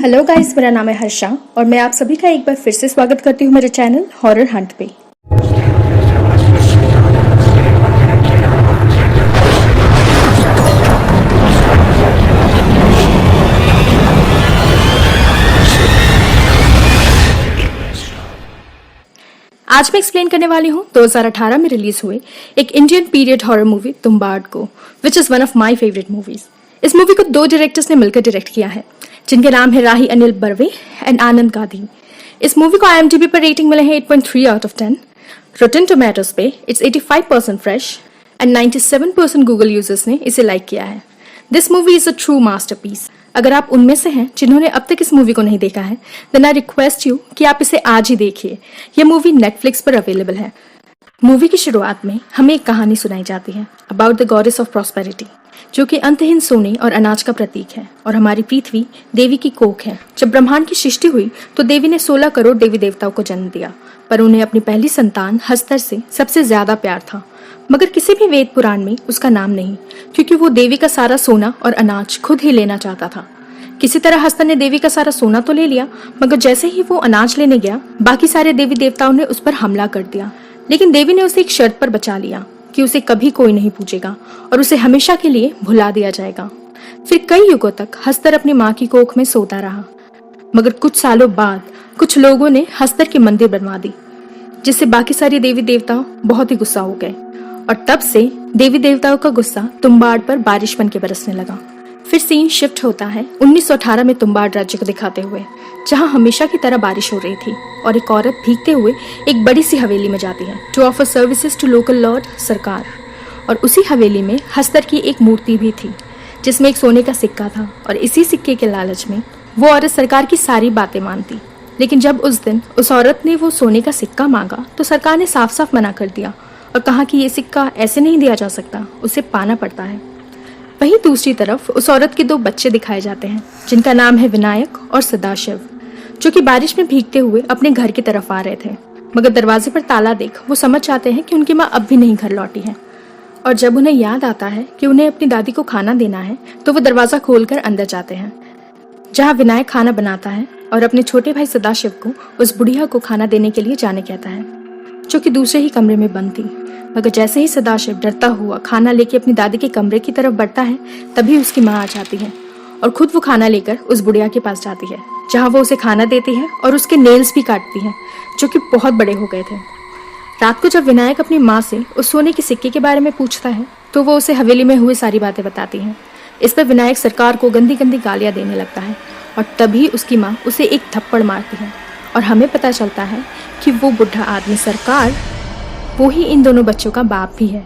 Hello guys, मेरा नाम है हर्षा और मैं आप सभी का एक बार फिर से स्वागत करती हूँ मेरे चैनल हॉरर हंट पे। आज मैं एक्सप्लेन करने वाली हूँ 2018 में रिलीज हुए एक Indian period horror movie Tumbbad को, which is one of my favourite movies. इस मूवी को दो डायरेक्टर्स ने मिलकर डायरेक्ट किया है, जिनके नाम है राही अनिल बर्वे एंड आनंद गांधी। इस मूवी को IMDb पर रेटिंग मिले हैं 8.3 आउट ऑफ 10। रोटेन टोमेटोज पे it's 85% fresh and 97% Google users ने इसे लाइक किया है। This movie is a true masterpiece. अगर आप उनमें से हैं जिन्होंने अब तक इस मूवी को नहीं देखा है, देन आई रिक्वेस्ट यू कि आप इसे आज ही देखिए। यह मूवी नेटफ्लिक्स पर अवेलेबल है। मूवी की शुरुआत में हमें एक कहानी सुनाई जाती है about the goddess of prosperity, जो कि अंतहीन सोने और अनाज का प्रतीक है और हमारी पृथ्वी देवी की कोख है। जब ब्रह्मांड की सृष्टि हुई तो देवी ने 16 करोड़ देवी देवताओं को जन्म दिया, पर उन्हें अपनी पहली संतान हस्तर से सबसे ज्यादा प्यार था। मगर किसी भी वेद पुराण में उसका नाम नहीं, क्योंकि वो देवी का सारा सोना और अनाज खुद ही लेना चाहता था। किसी तरह हस्तर ने देवी का सारा सोना तो ले लिया, मगर जैसे ही वो अनाज लेने गया, बाकी सारे देवी देवताओं ने उस पर हमला कर दिया। लेकिन देवी ने उसे एक शर्त पर बचा लिया कि उसे कभी कोई नहीं पूछेगा और उसे हमेशा के लिए भुला दिया जाएगा। फिर कई युगों तक हस्तर अपनी माँ की कोख में सोता रहा, मगर कुछ सालों बाद कुछ लोगों ने हस्तर की मंदिर बनवा दी, जिससे बाकी सारी देवी देवता बहुत ही गुस्सा हो गए और तब से देवी देवताओं का गुस्सा तुम्बाड पर बारिश बन के बरसने लगा। फिर सीन शिफ्ट होता है 1918 में तुम्बाड राज्य को दिखाते हुए, जहां हमेशा की तरह बारिश हो रही थी और एक औरत भीगते हुए एक बड़ी सी हवेली में जाती है to offer services to local lord sarkar. और उसी हवेली में हस्तर की एक मूर्ति भी थी, जिसमें एक सोने का सिक्का था, और इसी सिक्के के लालच में वो औरत सरकार की सारी बातें मानती। लेकिन जब उस दिन उस औरत ने वो सोने का सिक्का मांगा तो सरकार ने साफ साफ मना कर दिया और कहा कि ये सिक्का ऐसे नहीं दिया जा सकता, उसे पाना पड़ता है। वहीं दूसरी तरफ उस औरत के दो बच्चे दिखाए जाते हैं, जिनका नाम है विनायक और सदाशिव, जो कि बारिश में भीगते हुए अपने घर की तरफ आ रहे थे। मगर दरवाजे पर ताला देख वो समझ जाते हैं कि उनकी माँ अब भी नहीं घर लौटी है। और जब उन्हें याद आता है कि उन्हें अपनी दादी को खाना देना है, तो वो दरवाजा खोलकर अंदर जाते हैं, जहाँ विनायक खाना बनाता है और अपने छोटे भाई सदाशिव को उस बुढ़िया को खाना देने के लिए जाने कहता है, जो कि दूसरे ही कमरे में बंद थी। मगर जैसे ही सदाशिव डरता हुआ खाना लेके अपनी दादी के कमरे की तरफ बढ़ता है, तभी उसकी माँ आ जाती है और खुद वो खाना लेकर उस बुढ़िया के पास जाती है, जहाँ वो उसे खाना देती है और उसके नेल्स भी काटती है, जो कि बहुत बड़े हो गए थे। रात को जब विनायक अपनी माँ से उस सोने के सिक्के के बारे में पूछता है, तो वो उसे हवेली में हुए सारी बातें बताती हैं। इस पर विनायक सरकार को गंदी गंदी गालियाँ देने लगता है और तभी उसकी माँ उसे एक थप्पड़ मारती है और हमें पता चलता है कि वो बुढ़ा आदमी सरकार वो ही इन दोनों बच्चों का बाप भी है।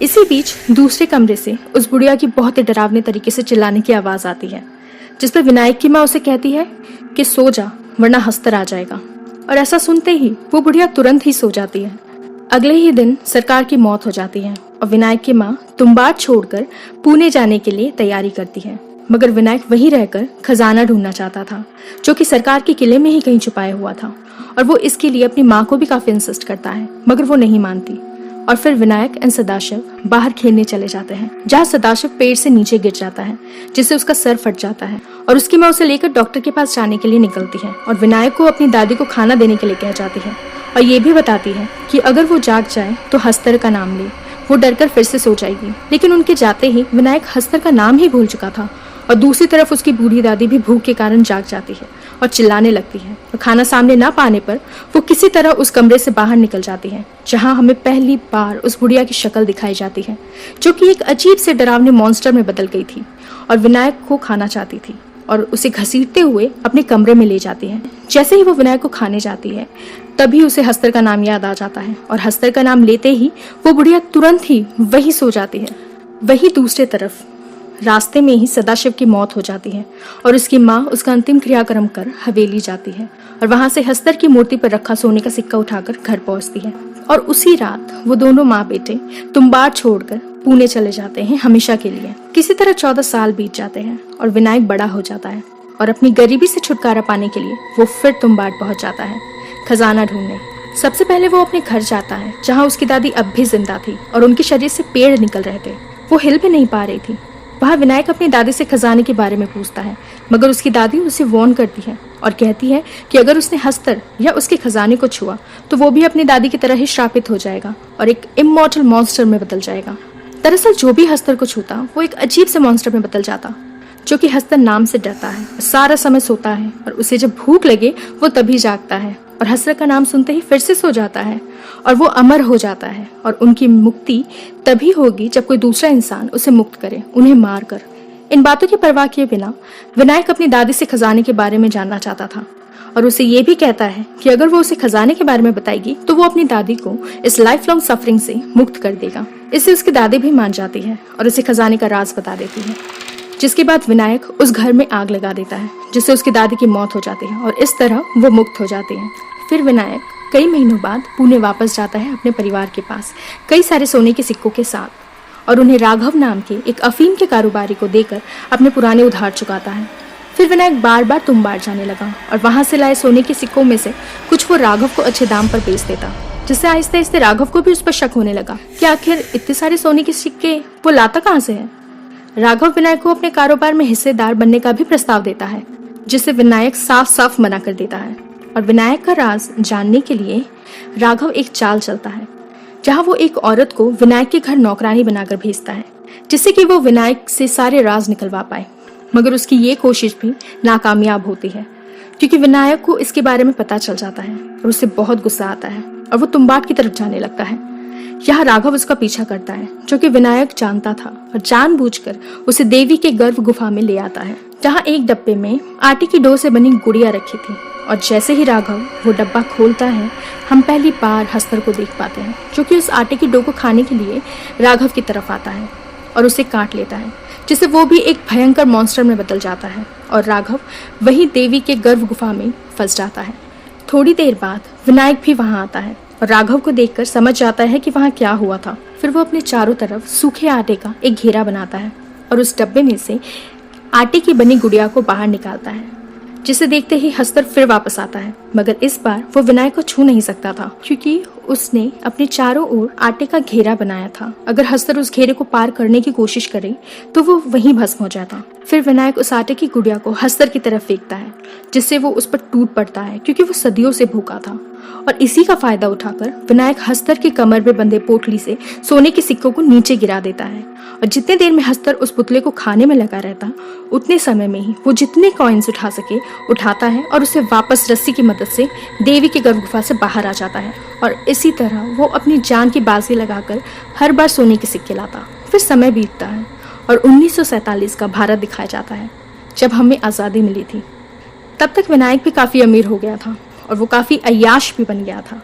इसी बीच दूसरे कमरे से उस बुढ़िया की बहुत ही डरावने तरीके से चिल्लाने की आवाज आती है, जिस पर विनायक की माँ उसे कहती है कि सो जा, वरना हस्तर आ जाएगा। और ऐसा सुनते ही वो बुढ़िया तुरंत ही सो जाती है। अगले ही दिन सरकार की मौत हो जाती है और विनायक की माँ तुम्बाड छोड़कर पुणे जाने के लिए तैयारी करती है। मगर विनायक वहीं रहकर खजाना ढूंढना चाहता था, जो कि सरकार के किले में ही कहीं छुपाया हुआ था, और वो इसके लिए अपनी माँ को भी काफी इंसिस्ट करता है, मगर वो नहीं मानती। और फिर विनायक एंड सदाशिव बाहर खेलने चले जाते हैं, जहाँ सदाशिव पेड़ से नीचे गिर जाता है, जिससे उसका सर फट जाता है और उसकी माँ उसे लेकर डॉक्टर के पास जाने के लिए निकलती है और विनायक को अपनी दादी को खाना देने के लिए कह जाती है और ये भी बताती है कि अगर वो जाग जाए तो हस्तर का नाम ले, वो डरकर फिर से सो जाएगी। लेकिन उनके जाते ही विनायक हस्तर का नाम ही भूल चुका था और दूसरी तरफ उसकी बूढ़ी दादी भी भूख के कारण जाग जाती है और चिल्लाने लगती है। और खाना सामने ना पाने पर वो किसी तरह उस कमरे से बाहर निकल जाती है, जहां हमें पहली बार उस बुढ़िया की शक्ल दिखाई जाती है, जो कि एक अजीब से डरावने मॉन्स्टर में बदल गई थी और विनायक को खाना चाहती थी और उसे घसीटते हुए अपने कमरे में ले जाती है। जैसे ही वो विनायक को खाने जाती है, तभी उसे हस्तर का नाम याद आ जाता है और हस्तर का नाम लेते ही वो बुढ़िया तुरंत ही वही सो जाती है। वही दूसरे तरफ रास्ते में ही सदाशिव की मौत हो जाती है और उसकी माँ उसका अंतिम क्रियाक्रम कर हवेली जाती है और वहां से हस्तर की मूर्ति पर रखा सोने का सिक्का उठाकर घर पहुंचती है। और उसी रात वो दोनों माँ बेटे तुम्बाड छोड़कर पुणे चले जाते हैं हमेशा के लिए। किसी तरह 14 साल बीत जाते हैं और विनायक बड़ा हो जाता है और अपनी गरीबी से छुटकारा पाने के लिए वो फिर तुम्बाड पहुंच जाता है खजाना ढूंढने। सबसे पहले वो अपने घर जाता है, जहाँ उसकी दादी अब भी जिंदा थी और उनके शरीर से पेड़ निकल रहे थे। वो हिल भी नहीं पा रही थी। वहाँ विनायक अपनी दादी से खजाने के बारे में पूछता है, मगर उसकी दादी उसे वार्न करती है और कहती है कि अगर उसने हस्तर या उसके खजाने को छुआ तो वो भी अपनी दादी की तरह ही श्रापित हो जाएगा और एक इमॉर्टल मॉन्स्टर में बदल जाएगा। दरअसल जो भी हस्तर को छूता वो एक अजीब से मॉन्स्टर में बदल जाता, जो कि हस्तर नाम से डरता है, सारा समय सोता है और उसे जब भूख लगे वो तभी जागता है और हस्तर का नाम सुनते ही फिर से सो जाता है और वो अमर हो जाता है। और उनकी मुक्ति तभी होगी जब कोई दूसरा इंसान उसे मुक्त करे, उन्हें मार कर। इन बातों की परवाह किए बिना विनायक अपनी दादी से खजाने के बारे में जानना चाहता था और उसे ये भी कहता है कि अगर वो उसे खजाने के बारे में बताएगी तो वो अपनी दादी को इस लाइफ लॉन्ग सफरिंग से मुक्त कर देगा। इससे उसकी दादी भी मान जाती है और उसे खजाने का राज बता देती है, जिसके बाद विनायक उस घर में आग लगा देता है, जिससे उसकी दादी की मौत हो जाती है और इस तरह वो मुक्त हो जाते हैं। फिर विनायक कई महीनों बाद पुणे वापस जाता है अपने परिवार के पास कई सारे सोने के सिक्कों के साथ और उन्हें राघव नाम के एक अफीम के कारोबारी को देकर अपने पुराने उधार चुकाता है। फिर विनायक बार बार तुम्बाड़ जाने लगा और वहां से लाए सोने के सिक्कों में से कुछ वो राघव को अच्छे दाम पर बेच देता, जिससे आहिस्ते आहिस्ते राघव को भी उस पर शक होने लगा कि आखिर इतने सारे सोने के सिक्के वो लाता कहाँ से है। राघव विनायक को अपने कारोबार में हिस्सेदार बनने का भी प्रस्ताव देता है, जिसे विनायक साफ साफ मना कर देता है और विनायक का राज जानने के लिए राघव एक चाल चलता है, जहां वो एक औरत को विनायक के घर नौकरानी बनाकर भेजता है, जिससे कि वो विनायक से सारे राज निकलवा पाए। मगर उसकी ये कोशिश भी नाकामयाब होती है, क्योंकि विनायक को इसके बारे में पता चल जाता है और उसे बहुत गुस्सा आता है और वो तुम्बाड की तरफ जाने लगता है। यहाँ राघव उसका पीछा करता है, जो कि विनायक जानता था और जानबूझकर उसे देवी के गर्भ गुफा में ले आता है, जहाँ एक डब्बे में आटे की डो से बनी गुड़िया रखी थी। और जैसे ही राघव वो डब्बा खोलता है, हम पहली बार हस्तर को देख पाते हैं, जो कि उस आटे की डो को खाने के लिए राघव की तरफ आता है और उसे काट लेता है, जिससे वो भी एक भयंकर मॉन्स्टर में बदल जाता है और राघव वही देवी के गर्भ गुफा में फंस जाता है। थोड़ी देर बाद विनायक भी वहां आता है और राघव को देखकर समझ जाता है कि वहां क्या हुआ था। फिर वो अपने चारों तरफ सूखे आटे का एक घेरा बनाता है और उस डब्बे में से आटे की बनी गुड़िया को बाहर निकालता है, जिसे देखते ही हस्तर फिर वापस आता है। मगर इस बार वो विनायक को छू नहीं सकता था, क्योंकि उसने अपने चारों ओर आटे का घेरा बनाया था। अगर हस्तर उस घेरे को पार करने की कोशिश करे तो वो वहीं भस्म हो जाता। फिर विनायक उस आटे की गुड़िया को हस्तर की तरफ फेंकता है, जिससे वो उस पर टूट पड़ता है, क्योंकि वो सदियों से भूखा था। और इसी का फायदा उठाकर विनायक हस्तर की कमर में बंधे पोटली से सोने के सिक्कों को नीचे गिरा देता है और जितने देर में हस्तर उस पुतले को खाने में लगा रहता, उतने समय में ही वो जितने कॉइन्स उठा सके उठाता है और उसे वापस रस्सी की मदद से देवी के गर्भ गुफा से बाहर आ जाता है। और इसी तरह वो अपनी जान की बाजी लगाकर हर बार सोने के सिक्के लाता। फिर समय बीतता है और 1947 का भारत दिखाया जाता है, जब हमें आज़ादी मिली थी। तब तक विनायक भी काफ़ी अमीर हो गया था और वो काफ़ी अय्याश भी बन गया था।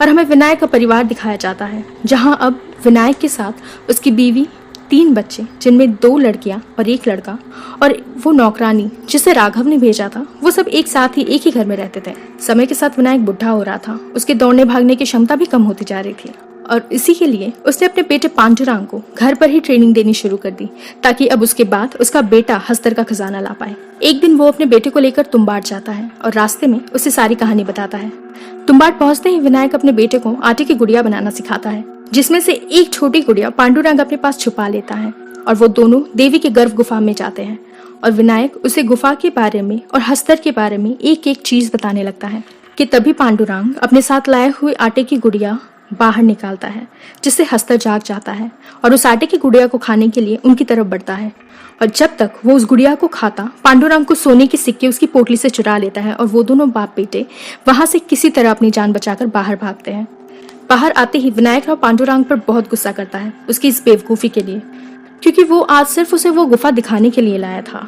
और हमें विनायक का परिवार दिखाया जाता है, जहां अब विनायक के साथ उसकी बीवी, 3 बच्चे जिनमें 2 लड़कियां और 1 लड़का, और वो नौकरानी जिसे राघव ने भेजा था, वो सब एक साथ ही एक ही घर में रहते थे। समय के साथ विनायक बुढ़ा हो रहा था, उसके दौड़ने भागने की क्षमता भी कम होती जा रही थी और इसी के लिए उसने अपने बेटे पांडुरंग को घर पर ही ट्रेनिंग देनी शुरू कर दी, ताकि अब उसके बाद उसका बेटा हस्तर का खजाना ला पाए। एक दिन वो अपने बेटे को लेकर तुम्बाड जाता है और रास्ते में उसे सारी कहानी बताता है। तुम्बाड पहुंचते ही विनायक अपने बेटे को आटे की गुड़िया बनाना सिखाता है, जिसमें से एक छोटी गुड़िया पांडुरंग अपने पास छुपा लेता है और वो दोनों देवी के गर्भ गुफा में जाते हैं और विनायक उसे गुफा के बारे में और हस्तर के बारे में एक एक चीज बताने लगता है कि तभी पांडुरंग अपने साथ लाए हुए आटे की गुड़िया बाहर निकालता है, जिससे हस्तर जाग जाता है और उस आटे की गुड़िया को खाने के लिए उनकी तरफ बढ़ता है। और जब तक वो उस गुड़िया को खाता, पांडुरंग को सोने के सिक्के उसकी पोटली से चुरा लेता है और वो दोनों बाप बेटे वहां से किसी तरह अपनी जान बचाकर बाहर भागते हैं। बाहर आते ही विनायक राव पांडुरंग पर बहुत गुस्सा करता है उसकी इस बेवकूफ़ी के लिए, क्योंकि वो आज सिर्फ उसे वो गुफा दिखाने के लिए लाया था।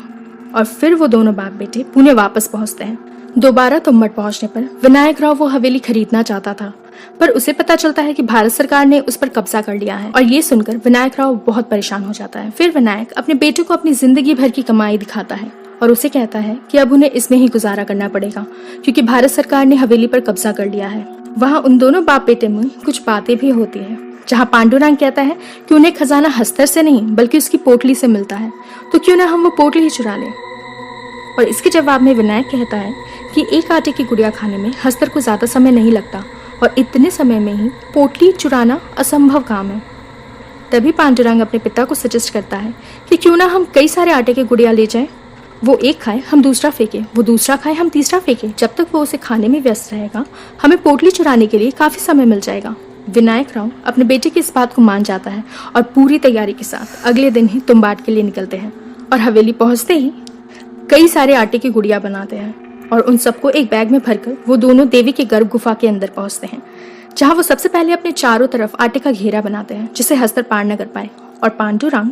और फिर वो दोनों बाप बेटे पुणे वापस पहुंचते हैं। दोबारा तुम्बाड पहुंचने पर विनायक राव वो हवेली खरीदना चाहता था, पर उसे पता चलता है कि भारत सरकार ने उस पर कब्जा कर लिया है और ये सुनकर विनायक राव बहुत परेशान हो जाता है। फिर विनायक अपने बेटे को अपनी जिंदगी भर की कमाई दिखाता है और उसे कहता है कि अब उन्हें इसमें ही गुजारा करना पड़ेगा, क्योंकि भारत सरकार ने हवेली पर कब्जा कर लिया है। वहाँ उन दोनों बाप बेटे में कुछ बातें भी होती है, जहाँ पांडुरंग कहता है कि उन्हें खजाना हस्तर से नहीं बल्कि उसकी पोटली से मिलता है, तो क्यों ना हम वो पोटली ही चुरा लें। और इसके जवाब में विनायक कहता है कि एक आटे की गुड़िया खाने में हस्तर को ज्यादा समय नहीं लगता और इतने समय में ही पोटली चुराना असंभव काम है। तभी पांडुरंग अपने पिता को सजेस्ट करता है कि क्यों ना हम कई सारे आटे के गुड़िया ले जाएं। वो एक खाए हम दूसरा फेंके, वो दूसरा खाए हम तीसरा फेंके। जब तक वो उसे खाने में व्यस्त रहेगा हमें पोटली चुराने के लिए काफी समय मिल जाएगा। विनायक राव अपने बेटे की इस बात को मान जाता है और पूरी तैयारी के साथ अगले दिन ही तुम्बाड के लिए निकलते हैं और हवेली पहुंचते ही कई सारे आटे की गुड़िया बनाते हैं और उन सबको एक बैग में भरकर वो दोनों देवी के गर्भ गुफा के अंदर पहुंचते हैं, जहां वो सबसे पहले अपने चारों तरफ आटे का घेरा बनाते हैं जिसे हस्तर पार न कर पाए। और पांडुरंग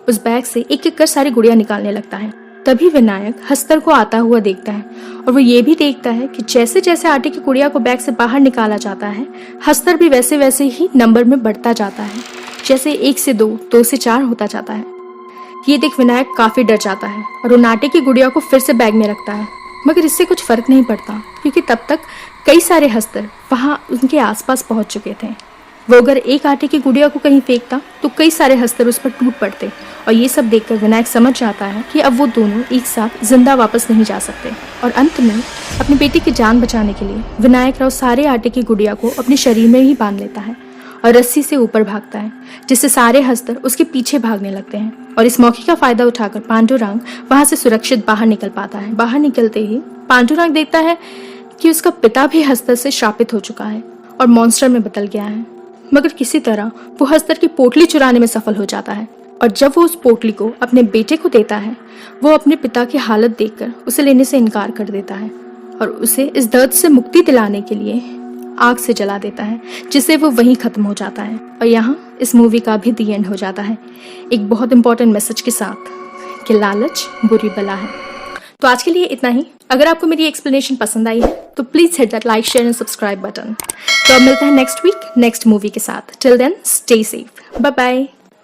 उस बैग से एक एक कर सारी गुड़िया निकालने लगता है। तभी विनायक हस्तर को आता हुआ देखता है और वो ये भी देखता है कि जैसे जैसे आटे की गुड़िया को बैग से बाहर निकाला जाता है हस्तर भी वैसे वैसे ही नंबर में बढ़ता जाता है, जैसे 1 से 2, 2 से 4 होता जाता है। ये देख विनायक काफी डर जाता है और उन आटे की गुड़िया को फिर से बैग में रखता है, मगर इससे कुछ फर्क नहीं पड़ता क्योंकि तब तक कई सारे हस्तर वहां उनके आसपास पहुंच चुके थे। वो अगर एक आटे की गुड़िया को कहीं फेंकता तो कई सारे हस्तर उस पर टूट पड़ते और ये सब देखकर विनायक समझ जाता है कि अब वो दोनों एक साथ जिंदा वापस नहीं जा सकते। और अंत में अपनी बेटी की जान बचाने के लिए विनायक राव सारे आटे की गुड़िया को अपने शरीर में ही बांध लेता है और रस्सी से ऊपर भागता है, जिससे सारे हस्तर उसके पीछे भागने लगते हैं। और इस मौके का फायदा उठाकर पांडुरंग वहां से सुरक्षित बाहर निकल पाता है। बाहर निकलते ही पांडुरंग देखता है कि उसका पिता भी हस्तर से श्रापित हो चुका है और मॉन्स्टर में बदल गया है, मगर किसी तरह वो हस्तर की पोटली चुराने में सफल हो जाता है। और जब वो उस पोटली को अपने बेटे को देता है वो अपने पिता की हालत देखकर उसे लेने से इनकार कर देता है और उसे इस दर्द से मुक्ति दिलाने के लिए आग से जला देता है, जिससे वो वहीं खत्म हो जाता है। और यहाँ इस मूवी का भी दी एंड हो जाता है एक बहुत इंपॉर्टेंट मैसेज के साथ कि लालच बुरी बला है। तो आज के लिए इतना ही। अगर आपको मेरी एक्सप्लेनेशन पसंद आई है तो please hit that like share and subscribe button. तो अब मिलता है नेक्स्ट वीक नेक्स्ट मूवी के साथ। Till then stay safe, bye bye.